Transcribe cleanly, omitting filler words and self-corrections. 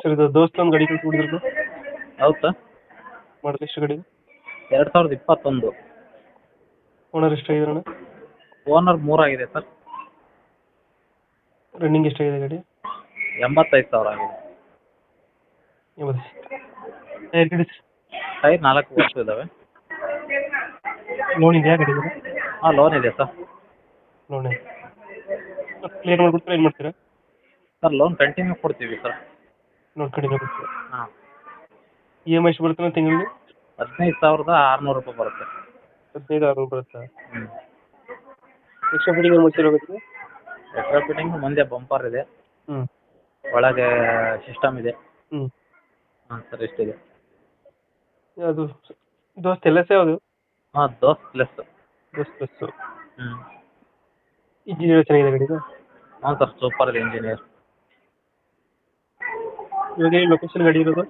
sir ಇದು ದೋಸ್ತ ಒಂದು ಗಾಡಿ ಕಳ್ಸಿಬಿಡಿದ್ರು ಹೌದು ಸರ್ ಮಾಡಲ್ ಎಷ್ಟು ಗಾಡಿ 2021 ಓನರ್ ಎಷ್ಟಾಗಿದ್ರಣ್ಣ ಓನರ್ 3 ಆಗಿದೆ ಸರ್ ರನ್ನಿಂಗ್ ಎಷ್ಟಾಗಿದೆ ಗಾಡಿ 85,000 ಆಗಿದೆ ಟೈರ್ ಗಾಡಿ ಟೈರ್ 4 ವರ್ಷ ಇದ್ದಾವೆ ಲೋನ್ ಇದೆಯಾ ಗಾಡಿ ಹಾಂ ಲೋನ್ ಇದೆ ಸರ್ ಲೋನ್ ಇದೆ ಕ್ಲಿಯರ್ ಮಾಡ್ಬಿಡ್ತಾರೆ ಏನು ಮಾಡ್ತೀರಾ ಸರ್ ಲೋನ್ ಕಂಟಿನ್ಯೂ ಕೊಡ್ತೀವಿ ಸರ್ ನೋಡ್ಕೊಂಡಿಲ್ಲ ಬರ್ತೀರಾ ಹಾಂ ಇ ಎಮ್ ಐ ಎಷ್ಟು ಬರ್ತದೆ ತಿಂಗಳಿಗೆ 15,600 ರೂಪಾಯಿ ಬರುತ್ತೆ 15,600 ಬರುತ್ತಾ ಹ್ಞೂ ಎಕ್ಸ್ಟ್ರಾ ಫಿಟ್ಟಿಂಗ್ ಏನು ಮಾಡ್ತೀರಾ ಹೋಗುತ್ತೆ ಎಕ್ಸ್ಟ್ರಾ ಫಿಟ್ಟಿಂಗ್ ಮುಂದೆ ಬಂಪರ್ ಇದೆ ಹ್ಞೂ ಒಳಗೆ ಸಿಸ್ಟಮ್ ಇದೆ ಹ್ಞೂ ಹಾಂ ಸರ್ ಎಷ್ಟಿದೆ ಅದು ದೋಸ್ತ್ ಎಲ್ಲ ಯಾವುದು ಹಾಂ ದೋಸ್ತ್ ಪ್ಲಸ್ ದೋಸ್ತ್ ಪ್ಲಸ್ಸು ಹ್ಞೂ ಇಂಜಿನಿಯರ್ ಚೆನ್ನಾಗಿದೆ ಗಾಡಿದು ಹಾಂ ಸರ್ ಸೂಪರ್ ಇದೆ ಇಂಜಿನಿಯರ್ ಇವಾಗ ಲೊಕೇಶನ್ ಗಾಡಿ ಇರೋದು